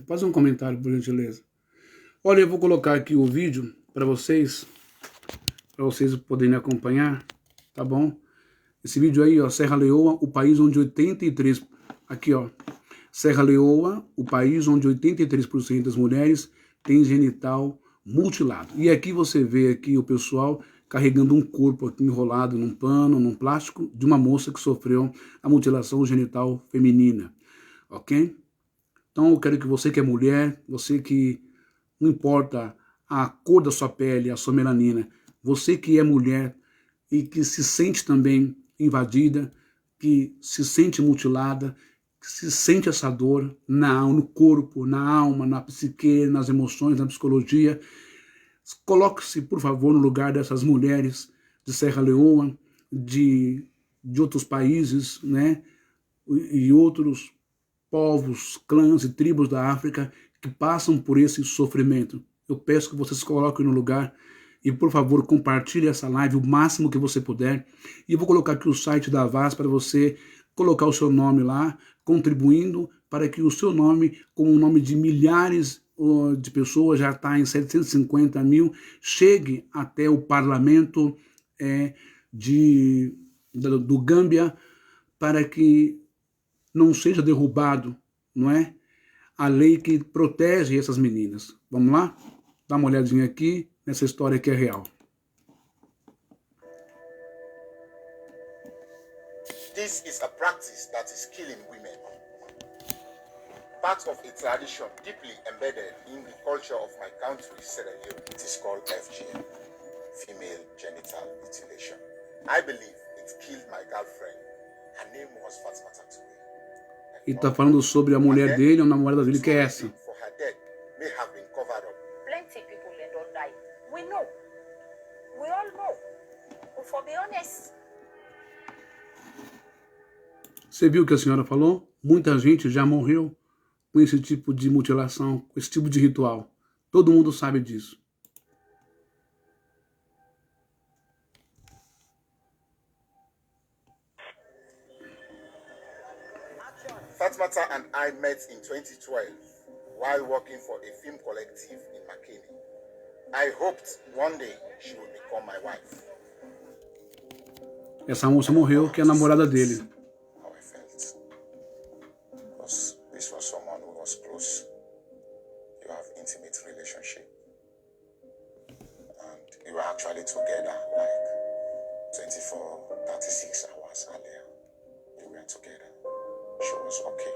Faz um comentário, por gentileza. Olha, eu vou colocar aqui o vídeo para vocês poderem acompanhar, tá bom? Esse vídeo aí, ó, Serra Leoa, o país onde 83... Aqui, ó. Serra Leoa, o país onde 83% das mulheres têm genital mutilado. E aqui você vê aqui o pessoal carregando um corpo aqui enrolado num pano, num plástico, de uma moça que sofreu a mutilação genital feminina, ok? Então eu quero que você que é mulher, você que não importa a cor da sua pele, a sua melanina, você que é mulher e que se sente também invadida, que se sente mutilada, que se sente essa dor no corpo, na alma, na psique, nas emoções, na psicologia, coloque-se, por favor, no lugar dessas mulheres de Serra Leoa, de outros países, né, e outros povos, clãs e tribos da África que passam por esse sofrimento. Eu peço que você se coloque no lugar e, por favor, compartilhe essa live o máximo que você puder. E eu vou colocar aqui o site da Avaz para você colocar o seu nome lá, contribuindo para que o seu nome, com o nome de milhares de pessoas, já está em 750 mil, chegue até o parlamento do Gâmbia, para que não seja derrubado, não é? A lei que protege essas meninas. Vamos lá? Dá uma olhadinha aqui nessa história que é real. This is a practice that is killing women. Part of a tradition deeply embedded in the culture of my country, Sierra Leone. It is called FGM, female genital mutilation. I believe it killed my girlfriend. Her name was Fatima Tatoue. E tá falando sobre a mulher dele, a namorada dele, que é essa. Plenty people don't die. We know. We all know. But for be honest. Você viu o que a senhora falou? Muita gente já morreu com esse tipo de mutilação, com esse tipo de ritual. Todo mundo sabe disso. Fatmata and I met in 2012 while working for a film collective in Makeni. I hoped one day she would become my wife. Essa moça morreu, que é a namorada dele. How I felt. Because this was someone who was close. You have intimate relationship. went together. She was okay.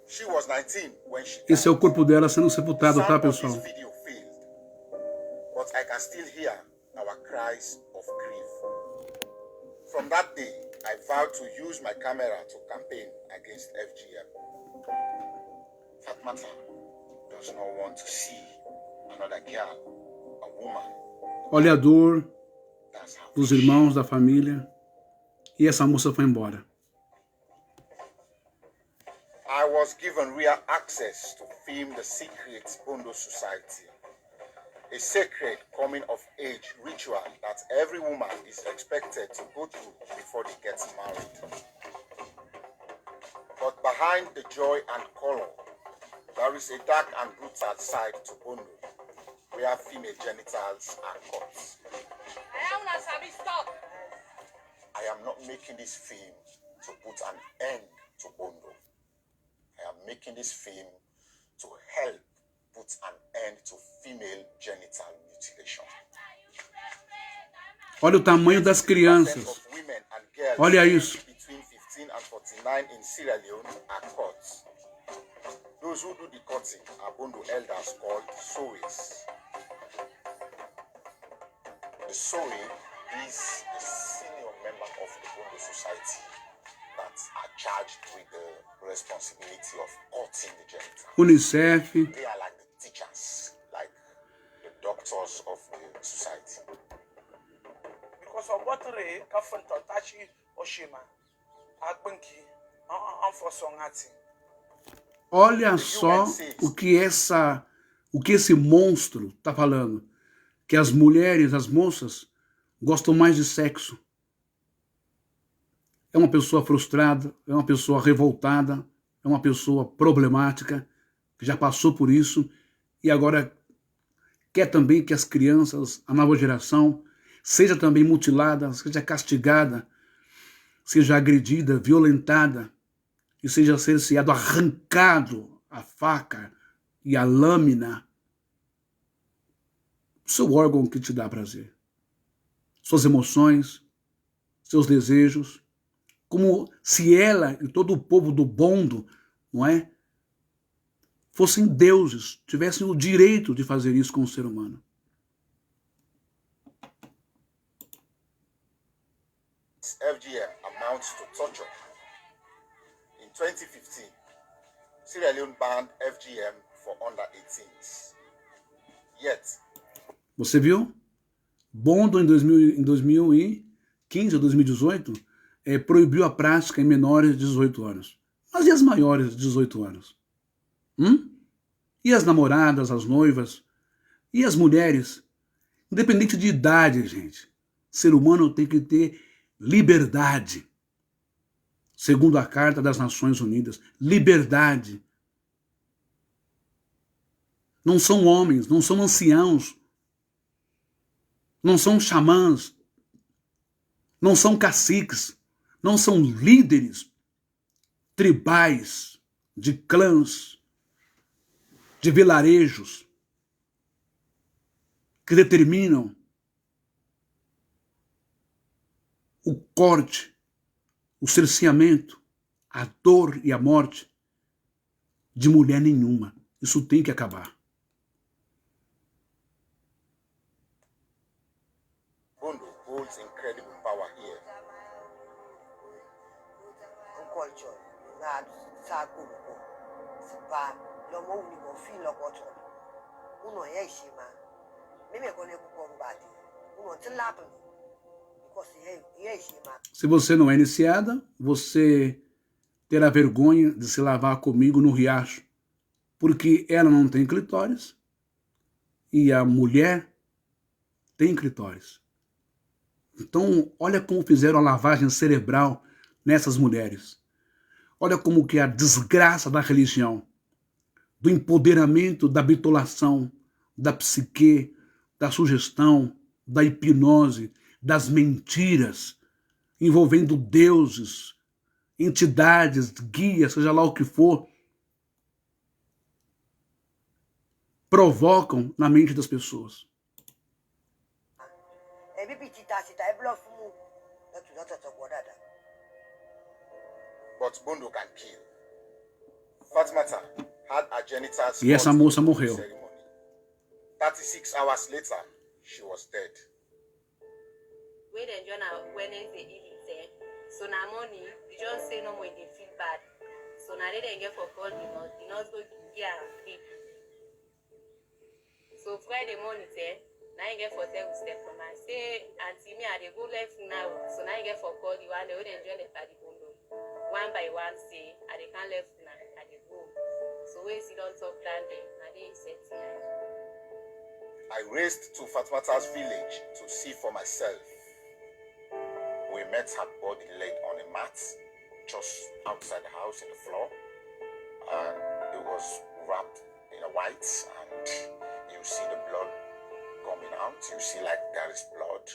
She was 19 when she died. Esse é o corpo dela sendo sepultado, tá, Sound of pessoal? this video failed, but I can still hear our cries of grief. From that day, I vowed to use my camera to campaign against FGM. Fatmata does not want to see another girl, a woman. Olha a dor That's how dos irmãos, da família. E essa moça foi embora. I was given real access to film the secret Bondo Society, a sacred coming of age ritual that every woman is expected to go through before they get married. But behind the joy and color, there is a dark and brutal side to Bondo, where female genitals are cut. I am not making this film to put an end to Bondo. I am making this film to help put an end to female genital mutilation. Olha o tamanho das crianças. Of women and girls Olha isso. between 15 and 49 in Sierra Leone are cut. Those who do the cutting are Bondo elders called Sowis. The Sowi is a senior member of the Bondo Society that are charged with the responsibility of cutting the genital. Unicef, They are like the teachers, like the doctors of the society. Because of what re kafun tachi oshima agbanki anfosongati. olha só o que esse monstro está falando. Que as mulheres, as moças, gostam mais de sexo. É uma pessoa frustrada, é uma pessoa revoltada, é uma pessoa problemática, que já passou por isso e agora quer também que as crianças, a nova geração, seja também mutilada, seja castigada, seja agredida, violentada, e seja cerceado, arrancado a faca e a lâmina, seu órgão que te dá prazer, suas emoções, seus desejos, como se ela e todo o povo do Bondo, não é, fossem deuses, tivessem o direito de fazer isso com o ser humano. FGM amounts to torture. In 2015, Sierra Leone banned FGM for under 18s. Yet, você viu? Bondo em 2015 ou 2018 proibiu a prática em menores de 18 anos. Mas e as maiores de 18 anos? E as namoradas, as noivas? E as mulheres? Independente de idade, gente. Ser humano tem que ter liberdade. Segundo a Carta das Nações Unidas. Liberdade. Não são homens, não são anciãos, não são xamãs, não são caciques, não são líderes tribais, de clãs, de vilarejos, que determinam o corte, o cerceamento, a dor e a morte de mulher nenhuma. Isso tem que acabar. Bondo holds incredible power here. Culture, na sago ko sipa lo mo uni mo fi lo ko to uno ye shima me ko ne ko mbati uno tlapo because ye shima. Se você não é iniciada, você terá vergonha de se lavar comigo no riacho, porque ela não tem clitóris e a mulher tem clitóris. Então, olha como fizeram a lavagem cerebral nessas mulheres. Olha como que a desgraça da religião, do empoderamento da bitolação, da psique, da sugestão, da hipnose, das mentiras, envolvendo deuses, entidades, guias, seja lá o que for, provocam na mente das pessoas. but Bondo can kill. Fatmata had her genitals E essa cut moça in the morreu. ceremony. 36 hours later, she was dead. Wait and John Wednesday evening say. So now morning, you just say no more they feel bad. So now they get for call the nurse go yeah sleep. So Friday morning say, now you get for tell step from my say auntie me I dey go left now. So now you get for call the one they would enjoy the party bundle. One by one say I dey can't left now I dey go. So we sit on top plan them and they said I raced to Fatmata's village to see for myself. We met her body laid on a mat just outside the house in the floor. It was wrapped in a white, and you see the blood coming out. You see like there is blood,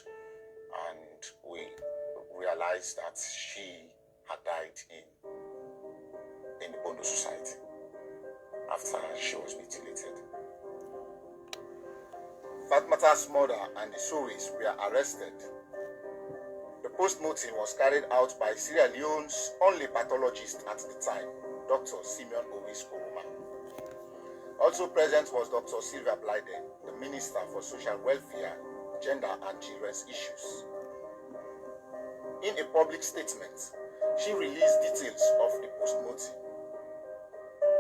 and we realized that she had died in the Bondo society after she was mutilated. Fatmata's mother and the Sowis were arrested. The post-mortem was carried out by Sierra Leone's only pathologist at the time, Dr. Simeon Owis Koroma. Also present was Dr. Sylvia Blyden, the Minister for Social Welfare, Gender and Children's Issues. In a public statement, she released details of the post-mortem.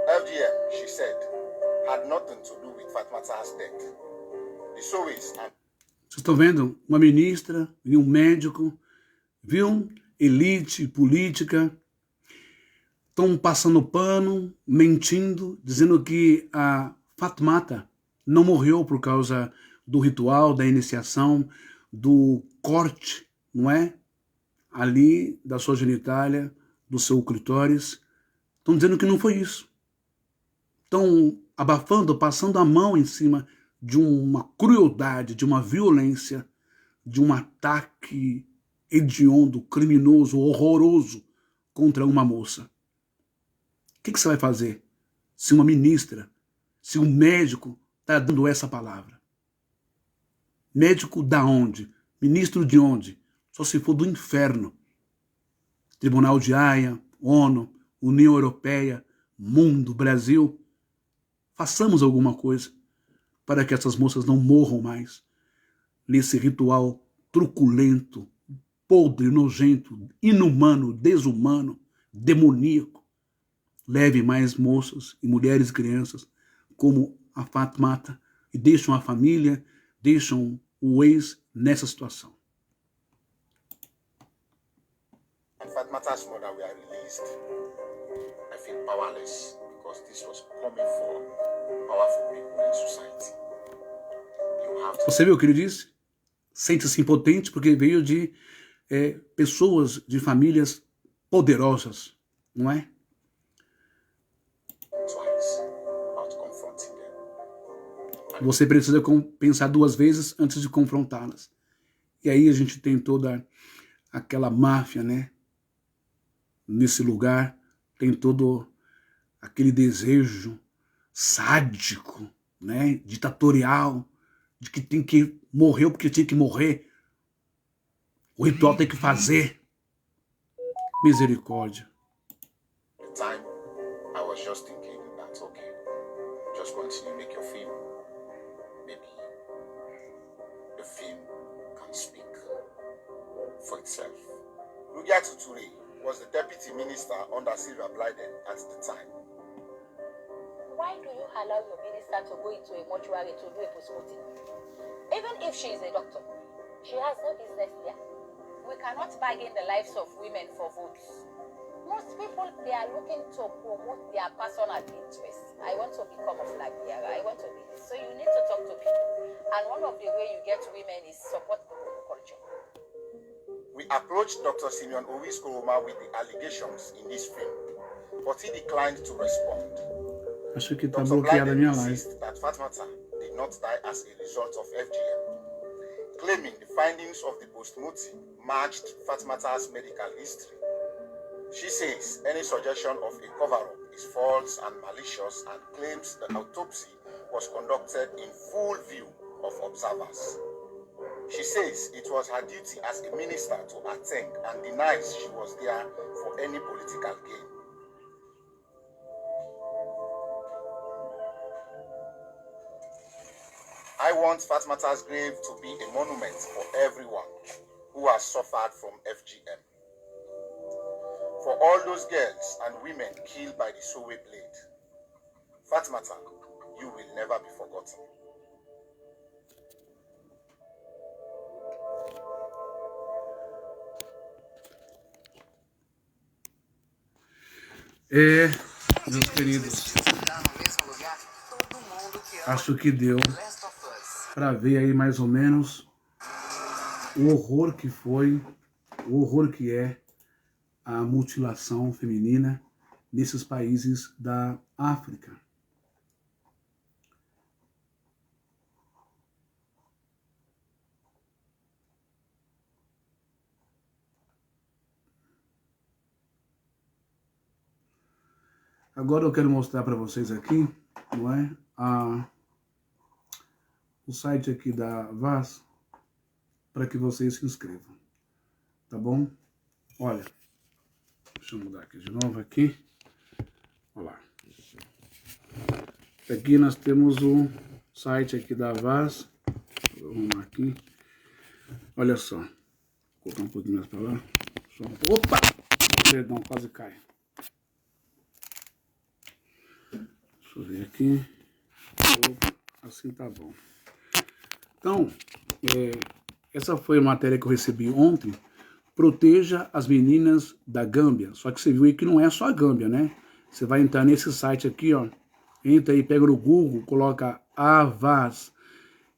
FGM, she said, had nothing to do with Fatmata's death. The Sowis and Vocês estão vendo? Uma ministra e um médico, viu? Elite política, estão passando pano, mentindo, dizendo que a Fatmata não morreu por causa do ritual, da iniciação, do corte, não é? Ali da sua genitália, do seu clitóris. Estão dizendo que não foi isso. Estão abafando, passando a mão em cima de uma crueldade, de uma violência, de um ataque hediondo, criminoso, horroroso contra uma moça. O que você vai fazer se uma ministra, se um médico está dando essa palavra? Médico da onde? Ministro de onde? Só se for do inferno. Tribunal de Haia, ONU, União Europeia, mundo, Brasil. Façamos alguma coisa para que essas moças não morram mais nesse ritual truculento, podre, nojento, inumano, desumano, demoníaco. Leve mais moças e mulheres e crianças como a Fatmata e deixam a família, deixam o ex nessa situação. And Fatmata's mother were released. I feel powerless because this was coming from powerful people in society. You have to... Você viu o que ele disse? Sente-se impotente porque veio de pessoas, de famílias poderosas, não é? twice about confronting them. Você precisa pensar duas vezes antes de confrontá-las. E aí a gente tem toda aquela máfia, né? Nesse lugar, tem todo aquele desejo sádico, né? Ditatorial, de que tem que morrer porque tinha que morrer. O ritual tem que fazer. Misericórdia. At the time, I was just thinking that, okay, just continue to make your film. Maybe the film can speak for itself. Rugiatu Ture was the deputy minister under Sylvia Blyden at the time. Why do you allow your minister to go into a mortuary to do a postmortem? Even if she is a doctor, she has no business there. We cannot bargain the lives of women for votes. Most people, they are looking to promote their personal interests. I want to become a flag bearer. I want to be this. So you need to talk to people. And one of the way you get women is support the culture. We approached Dr. Simeon Owis Koroma with the allegations in this film, but he declined to respond. Acho que tá Dr. bloqueada a Blyden minha live. insists that Fatmata did not die as a result of FGM, claiming the findings of the postmortem matched Fatmata's medical history. She says any suggestion of a cover-up is false and malicious and claims the autopsy was conducted in full view of observers. She says it was her duty as a minister to attend and denies she was there for any political gain. I want Fatmata's grave to be a monument for everyone who has suffered from FGM. For all those girls and women killed by the Sowe blade, Fatmata, you will never be forgotten. Meus queridos, acho que deu para ver aí mais ou menos o horror que foi, o horror que é a mutilação feminina nesses países da África. Agora eu quero mostrar para vocês aqui, não é? O site aqui da VAS, para que vocês se inscrevam, tá bom? Olha, deixa eu mudar aqui de novo aqui. Olha lá. Aqui nós temos o site aqui da VAS. Vou arrumar aqui. Olha só. Vou colocar um pouquinho mais para lá. Opa! Perdão, quase cai. Deixa eu ver aqui. Assim tá bom. Então, essa foi a matéria que eu recebi ontem. Proteja as meninas da Gâmbia. Só que você viu aí que não é só a Gâmbia, né? Você vai entrar nesse site aqui, ó. Entra aí, pega no Google, coloca AVAS.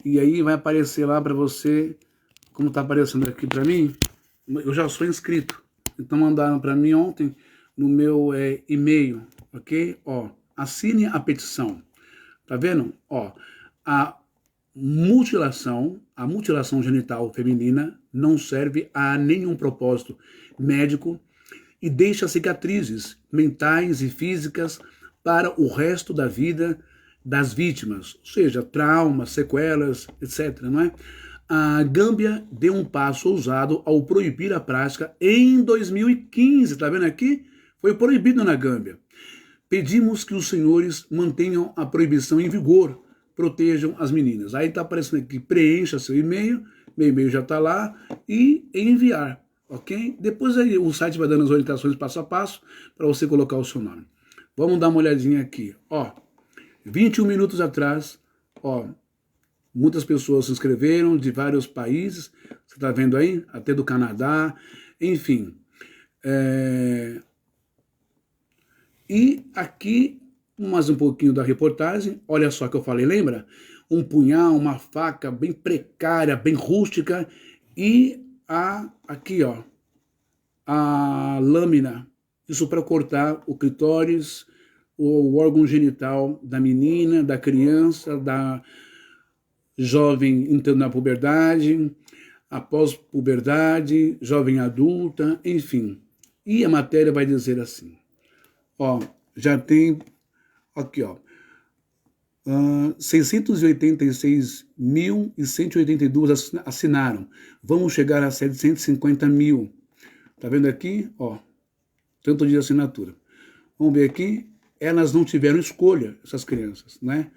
E aí vai aparecer lá para você, como tá aparecendo aqui para mim. Eu já sou inscrito. Então mandaram para mim ontem no meu e-mail, ok? Ó, assine a petição. Tá vendo? Ó, a mutilação genital feminina não serve a nenhum propósito médico e deixa cicatrizes mentais e físicas para o resto da vida das vítimas, ou seja, traumas, sequelas, etc. Não é? A Gâmbia deu um passo ousado ao proibir a prática em 2015, tá vendo aqui? Foi proibido na Gâmbia. Pedimos que os senhores mantenham a proibição em vigor, protejam as meninas. Aí tá aparecendo aqui, preencha seu e-mail, meu e-mail já tá lá, e enviar, ok? Depois aí o site vai dando as orientações passo a passo para você colocar o seu nome. Vamos dar uma olhadinha aqui, ó. 21 minutos atrás, ó, muitas pessoas se inscreveram de vários países, você tá vendo aí? Até do Canadá, enfim. E aqui, mais um pouquinho da reportagem, olha só que eu falei, lembra? Um punhal, uma faca bem precária, bem rústica, e aqui, ó, a lâmina, isso para cortar o clitóris, o órgão genital da menina, da criança, da jovem entrando na puberdade, após puberdade, jovem adulta, enfim. E a matéria vai dizer assim, ó, já tem, aqui ó, 686.182 assinaram, vamos chegar a 750 mil, tá vendo aqui, ó, tanto de assinatura. Vamos ver aqui, elas não tiveram escolha, essas crianças, né?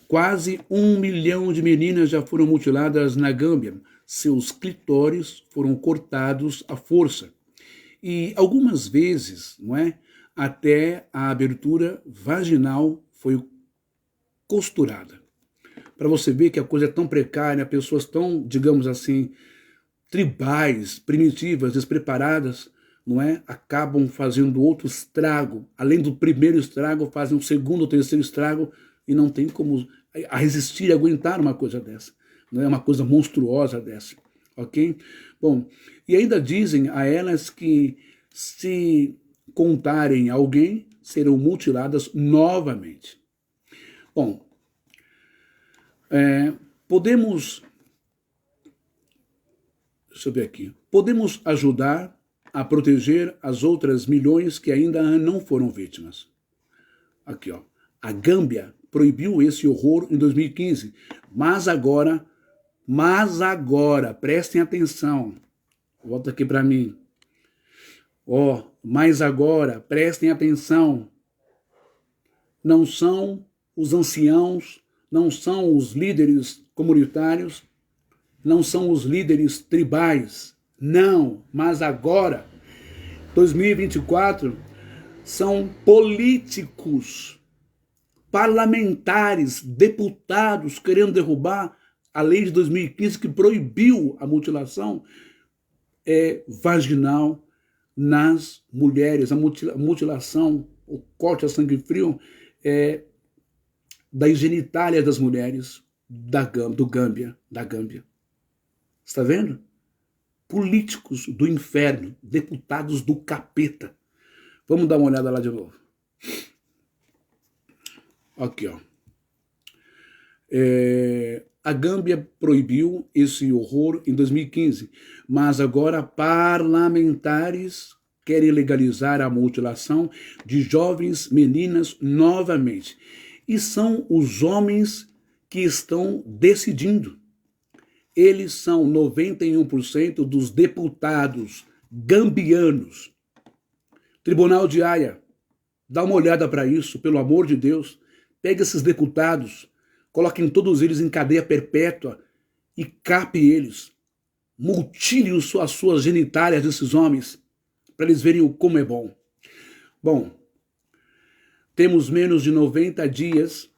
Quase 1 milhão de meninas já foram mutiladas na Gâmbia. Seus clitóris foram cortados à força. E algumas vezes, não é? Até a abertura vaginal foi costurada. Para você ver que a coisa é tão precária, pessoas tão, digamos assim, tribais, primitivas, despreparadas, não é? Acabam fazendo outro estrago. Além do primeiro estrago, fazem o segundo ou terceiro estrago e não tem como resistir, aguentar uma coisa dessa. Não é uma coisa monstruosa dessa, ok? Bom, e ainda dizem a elas que se contarem a alguém, serão mutiladas novamente. Bom, podemos ajudar a proteger as outras milhões que ainda não foram vítimas. Aqui, ó. A Gâmbia proibiu esse horror em 2015, mas agora Mas agora, prestem atenção. Volta aqui para mim. Mas agora, prestem atenção. Não são os anciãos, não são os líderes comunitários, não são os líderes tribais. Não, mas agora, 2024, são políticos, parlamentares, deputados querendo derrubar a lei de 2015 que proibiu a mutilação vaginal nas mulheres, a mutilação, o corte a sangue frio das genitálias das mulheres da Gâmbia. Está vendo? Políticos do inferno, deputados do capeta. Vamos dar uma olhada lá de novo. Aqui, ó. A Gâmbia proibiu esse horror em 2015, mas agora parlamentares querem legalizar a mutilação de jovens meninas novamente. E são os homens que estão decidindo. Eles são 91% dos deputados gambianos. Tribunal de Haia, dá uma olhada para isso, pelo amor de Deus. Pega esses deputados, coloquem todos eles em cadeia perpétua e cape eles. Mutile as suas genitálias desses homens, para eles verem como é bom. Bom, temos menos de 90 dias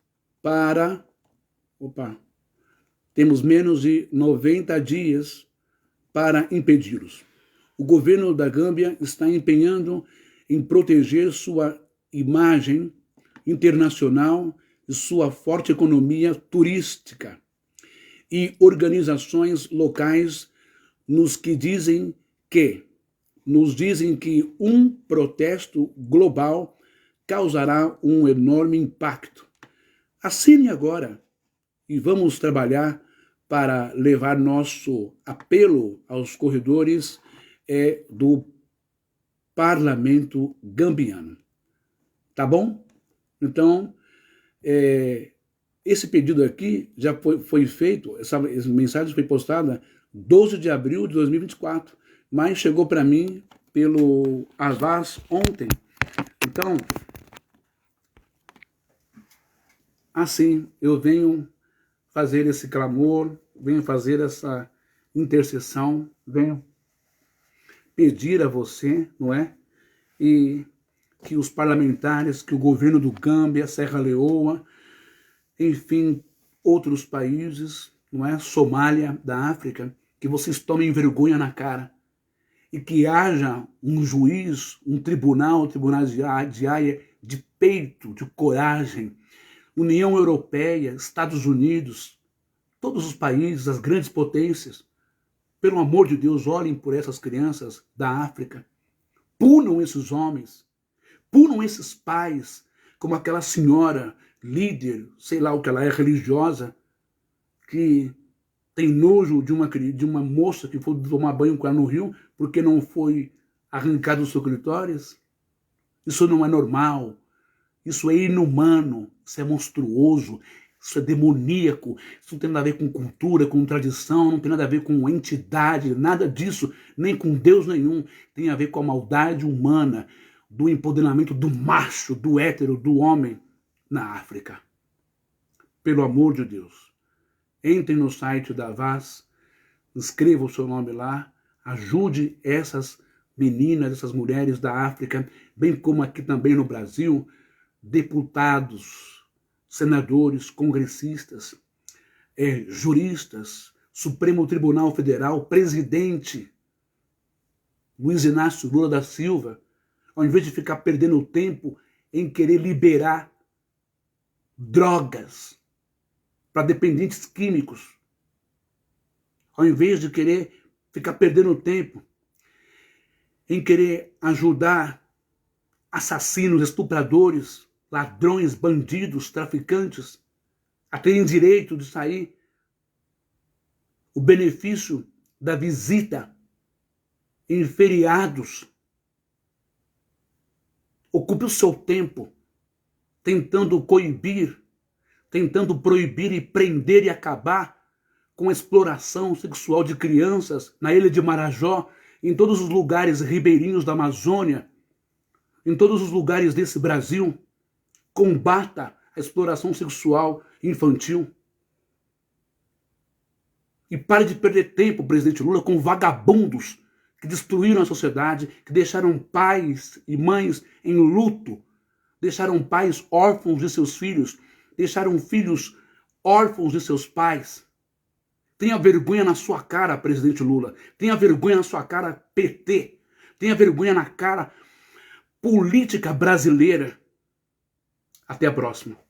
para... Temos menos de 90 dias para impedi-los. O governo da Gâmbia está empenhando em proteger sua imagem internacional e sua forte economia turística e organizações locais nos dizem que um protesto global causará um enorme impacto. Assine agora e vamos trabalhar para levar nosso apelo aos corredores do parlamento gambiano. Tá bom? Então, esse pedido aqui já foi feito, essa mensagem foi postada 12 de abril de 2024, mas chegou para mim pelo Avaz ontem. Então, assim, eu venho fazer esse clamor, venho fazer essa intercessão, venho pedir a você, não é? E que os parlamentares, que o governo do Gâmbia, Serra Leoa, enfim, outros países, não é? Somália, da África, que vocês tomem vergonha na cara e que haja um juiz, um tribunal de Haia, de peito, de coragem, União Europeia, Estados Unidos, todos os países, as grandes potências, pelo amor de Deus, olhem por essas crianças da África, punam esses homens, punam esses pais, como aquela senhora, líder, sei lá o que ela é, religiosa, que tem nojo de uma moça que foi tomar banho com ela no rio, porque não foi arrancado o seu clitóris. Isso não é normal, isso é inumano, isso é monstruoso, isso é demoníaco, isso não tem nada a ver com cultura, com tradição, não tem nada a ver com entidade, nada disso, nem com Deus nenhum. Tem a ver com a maldade humana, do empoderamento do macho, do hétero, do homem na África. Pelo amor de Deus, entrem no site da Avaz, escreva o seu nome lá, ajude essas meninas, essas mulheres da África, bem como aqui também no Brasil, deputados, senadores, congressistas, juristas, Supremo Tribunal Federal, presidente Luiz Inácio Lula da Silva, ao invés de ficar perdendo tempo em querer liberar drogas para dependentes químicos, ao invés de querer ficar perdendo tempo em querer ajudar assassinos, estupradores, ladrões, bandidos, traficantes, a terem direito de sair o benefício da visita em feriados. Ocupe o seu tempo tentando coibir, tentando proibir e prender e acabar com exploração sexual de crianças na ilha de Marajó, em todos os lugares ribeirinhos da Amazônia, em todos os lugares desse Brasil. Combata a exploração sexual infantil. E pare de perder tempo, presidente Lula, com vagabundos que destruíram a sociedade, que deixaram pais e mães em luto, deixaram pais órfãos de seus filhos, deixaram filhos órfãos de seus pais. Tenha vergonha na sua cara, presidente Lula. Tenha vergonha na sua cara, PT. Tenha vergonha na cara, política brasileira. Até a próxima.